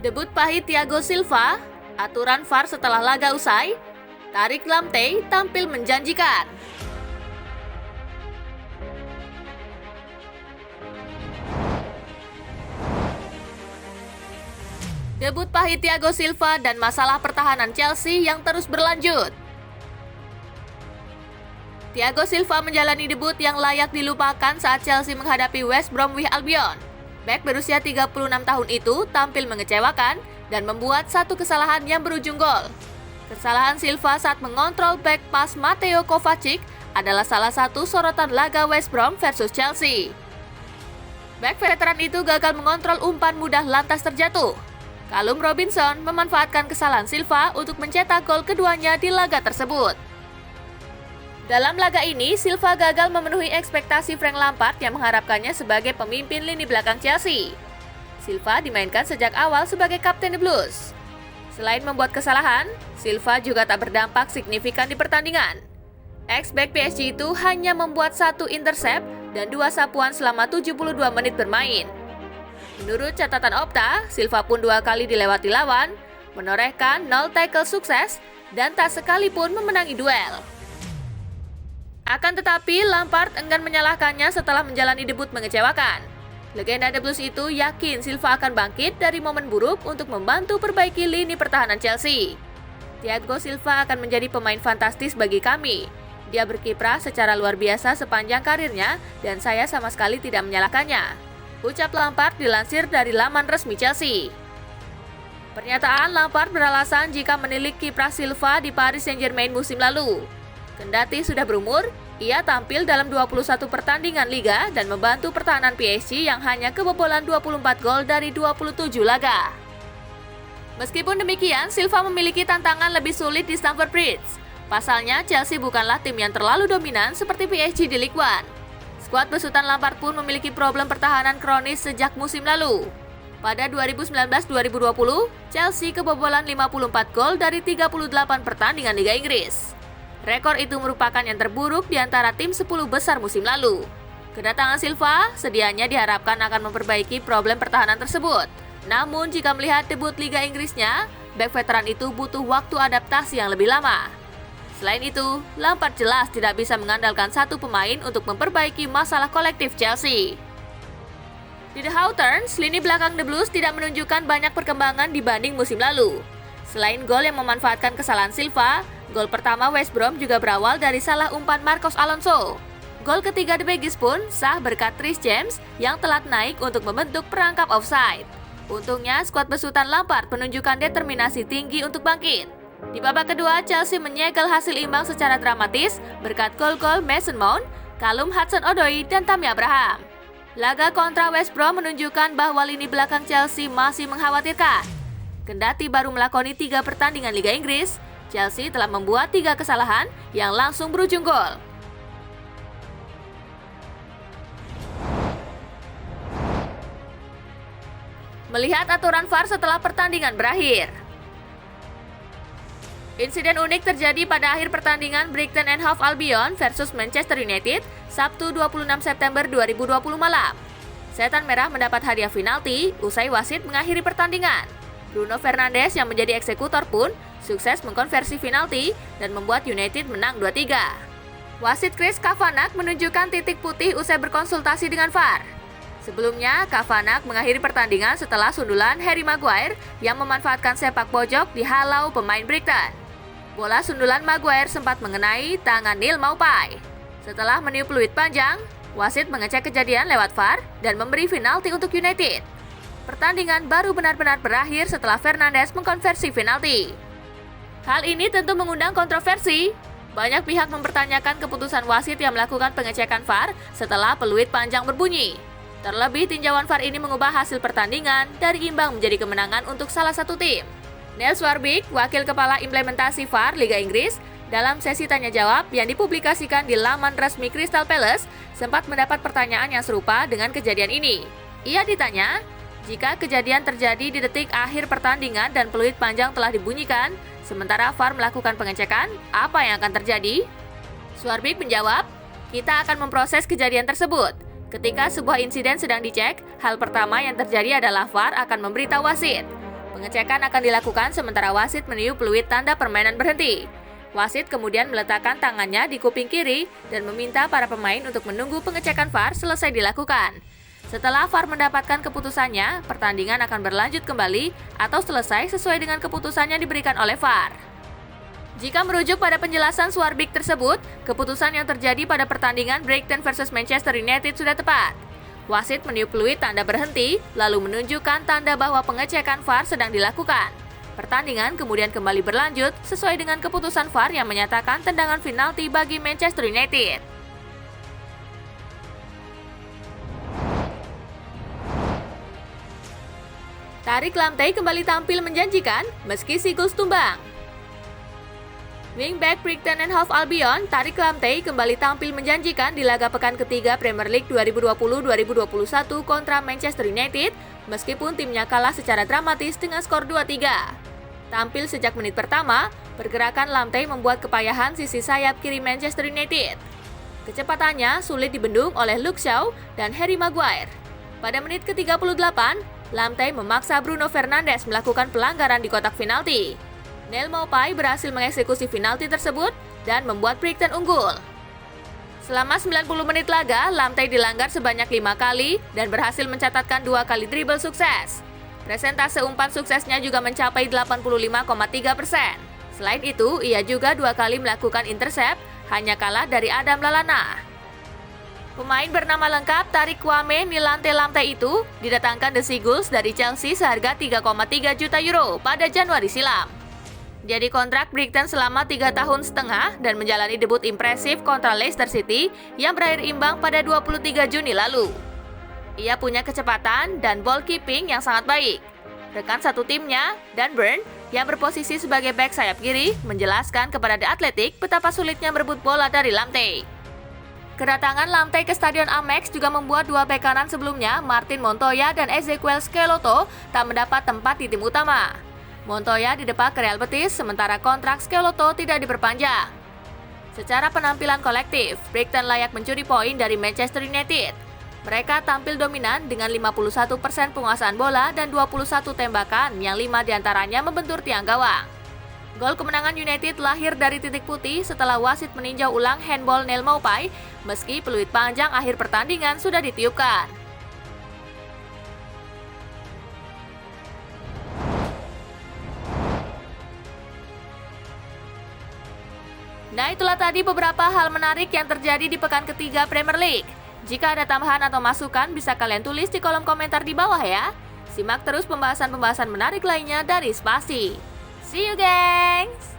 Debut pahit Thiago Silva, aturan VAR setelah laga usai, Tariq Lamptey tampil menjanjikan. Debut pahit Thiago Silva dan masalah pertahanan Chelsea yang terus berlanjut. Thiago Silva menjalani debut yang layak dilupakan saat Chelsea menghadapi West Bromwich Albion. Bek berusia 36 tahun itu tampil mengecewakan dan membuat satu kesalahan yang berujung gol. Kesalahan Silva saat mengontrol back pas Mateo Kovacic adalah salah satu sorotan laga West Brom versus Chelsea. Bek veteran itu gagal mengontrol umpan mudah lantas terjatuh. Callum Robinson memanfaatkan kesalahan Silva untuk mencetak gol keduanya di laga tersebut. Dalam laga ini, Silva gagal memenuhi ekspektasi Frank Lampard yang mengharapkannya sebagai pemimpin lini belakang Chelsea. Silva dimainkan sejak awal sebagai kapten The Blues. Selain membuat kesalahan, Silva juga tak berdampak signifikan di pertandingan. Ex-back PSG itu hanya membuat 1 intercept dan 2 sapuan selama 72 menit bermain. Menurut catatan Opta, Silva pun 2 kali dilewati lawan, menorehkan 0 tackle sukses dan tak sekalipun memenangi duel. Akan tetapi, Lampard enggan menyalahkannya setelah menjalani debut mengecewakan. Legenda The Blues itu yakin Silva akan bangkit dari momen buruk untuk membantu perbaiki lini pertahanan Chelsea. Thiago Silva akan menjadi pemain fantastis bagi kami. Dia berkiprah secara luar biasa sepanjang karirnya dan saya sama sekali tidak menyalahkannya, ucap Lampard dilansir dari laman resmi Chelsea. Pernyataan Lampard beralasan jika menilik kiprah Silva di Paris Saint-Germain musim lalu. Kendati sudah berumur, ia tampil dalam 21 pertandingan liga dan membantu pertahanan PSG yang hanya kebobolan 24 gol dari 27 laga. Meskipun demikian, Silva memiliki tantangan lebih sulit di Stamford Bridge. Pasalnya, Chelsea bukanlah tim yang terlalu dominan seperti PSG di Ligue 1. Skuad besutan Lampard pun memiliki problem pertahanan kronis sejak musim lalu. Pada 2019-2020, Chelsea kebobolan 54 gol dari 38 pertandingan Liga Inggris. Rekor itu merupakan yang terburuk di antara tim 10 besar musim lalu. Kedatangan Silva sedianya diharapkan akan memperbaiki problem pertahanan tersebut. Namun jika melihat debut Liga Inggrisnya, bek veteran itu butuh waktu adaptasi yang lebih lama. Selain itu, Lampard jelas tidak bisa mengandalkan satu pemain untuk memperbaiki masalah kolektif Chelsea. Di The Hawthorns, lini belakang The Blues tidak menunjukkan banyak perkembangan dibanding musim lalu. Selain gol yang memanfaatkan kesalahan Silva, gol pertama West Brom juga berawal dari salah umpan Marcos Alonso. Gol ketiga The Baggies pun sah berkat Reece James yang telat naik untuk membentuk perangkap offside. Untungnya, skuad besutan Lampard menunjukkan determinasi tinggi untuk bangkit. Di babak kedua, Chelsea menyegel hasil imbang secara dramatis berkat gol-gol Mason Mount, Callum Hudson-Odoi, dan Tammy Abraham. Laga kontra West Brom menunjukkan bahwa lini belakang Chelsea masih mengkhawatirkan. Kendati baru melakoni 3 pertandingan Liga Inggris, Chelsea telah membuat 3 kesalahan yang langsung berujung gol. Melihat aturan VAR setelah pertandingan berakhir. Insiden unik terjadi pada akhir pertandingan Brighton and Hove Albion versus Manchester United, Sabtu 26 September 2020 malam. Setan Merah mendapat hadiah penalti usai wasit mengakhiri pertandingan. Bruno Fernandes yang menjadi eksekutor pun sukses mengkonversi penalti dan membuat United menang 2-3. Wasit Chris Kavanagh menunjukkan titik putih usai berkonsultasi dengan VAR. Sebelumnya, Kavanagh mengakhiri pertandingan setelah sundulan Harry Maguire yang memanfaatkan sepak pojok dihalau pemain Brighton. Bola sundulan Maguire sempat mengenai tangan Neil Maupay. Setelah meniup peluit panjang, wasit mengecek kejadian lewat VAR dan memberi penalti untuk United. Pertandingan baru benar-benar berakhir setelah Fernandes mengkonversi penalti. Hal ini tentu mengundang kontroversi. Banyak pihak mempertanyakan keputusan wasit yang melakukan pengecekan VAR setelah peluit panjang berbunyi. Terlebih tinjauan VAR ini mengubah hasil pertandingan dari imbang menjadi kemenangan untuk salah satu tim. Neil Swarbrick, wakil kepala implementasi VAR Liga Inggris, dalam sesi tanya-jawab yang dipublikasikan di laman resmi Crystal Palace, sempat mendapat pertanyaan yang serupa dengan kejadian ini. Ia ditanya, jika kejadian terjadi di detik akhir pertandingan dan peluit panjang telah dibunyikan, sementara VAR melakukan pengecekan, apa yang akan terjadi? Swarbrick menjawab, kita akan memproses kejadian tersebut. Ketika sebuah insiden sedang dicek, hal pertama yang terjadi adalah VAR akan memberitahu wasit. Pengecekan akan dilakukan sementara wasit meniup peluit tanda permainan berhenti. Wasit kemudian meletakkan tangannya di kuping kiri dan meminta para pemain untuk menunggu pengecekan VAR selesai dilakukan. Setelah VAR mendapatkan keputusannya, pertandingan akan berlanjut kembali atau selesai sesuai dengan keputusan yang diberikan oleh VAR. Jika merujuk pada penjelasan Swarbik tersebut, keputusan yang terjadi pada pertandingan Brighton versus Manchester United sudah tepat. Wasit meniup peluit tanda berhenti, lalu menunjukkan tanda bahwa pengecekan VAR sedang dilakukan. Pertandingan kemudian kembali berlanjut sesuai dengan keputusan VAR yang menyatakan tendangan penalti bagi Manchester United. Tariq Lamptey kembali tampil menjanjikan meski Seagulls tumbang. Wingback Brighton and Hove Albion, Tariq Lamptey kembali tampil menjanjikan di laga pekan ketiga Premier League 2020-2021 kontra Manchester United, meskipun timnya kalah secara dramatis dengan skor 2-3. Tampil sejak menit pertama, pergerakan Lamptey membuat kepayahan sisi sayap kiri Manchester United. Kecepatannya sulit dibendung oleh Luke Shaw dan Harry Maguire. Pada menit ke-38, Lamptey memaksa Bruno Fernandes melakukan pelanggaran di kotak penalti. Neil Maupay berhasil mengeksekusi penalti tersebut dan membuat Brighton unggul. Selama 90 menit laga, Lamptey dilanggar sebanyak 5 kali dan berhasil mencatatkan 2 kali dribble sukses. Presentase umpan suksesnya juga mencapai 85,3%. Selain itu, ia juga 2 kali melakukan intercept, hanya kalah dari Adam Lallana. Pemain bernama lengkap Tariq Kwame Nilante Lamptey itu didatangkan The Seagulls dari Chelsea seharga 3,3 juta euro pada Januari silam. Jadi kontrak Brighton selama 3 tahun setengah dan menjalani debut impresif kontra Leicester City yang berakhir imbang pada 23 Juni lalu. Ia punya kecepatan dan ball keeping yang sangat baik. Rekan satu timnya, Dan Burn, yang berposisi sebagai bek sayap kiri, menjelaskan kepada The Athletic betapa sulitnya merebut bola dari Lamptey. Kedatangan Lamptey ke Stadion Amex juga membuat 2 bek kanan sebelumnya, Martin Montoya dan Ezequiel Schelotto, tak mendapat tempat di tim utama. Montoya didepak ke Real Betis, sementara kontrak Schelotto tidak diperpanjang. Secara penampilan kolektif, Brighton layak mencuri poin dari Manchester United. Mereka tampil dominan dengan 51% penguasaan bola dan 21 tembakan yang 5 diantaranya membentur tiang gawang. Gol kemenangan United lahir dari titik putih setelah wasit meninjau ulang handball Neil Maupay, meski peluit panjang akhir pertandingan sudah ditiupkan. Nah, itulah tadi beberapa hal menarik yang terjadi di pekan ketiga Premier League. Jika ada tambahan atau masukan, bisa kalian tulis di kolom komentar di bawah ya. Simak terus pembahasan-pembahasan menarik lainnya dari Spasi. See you, gengs!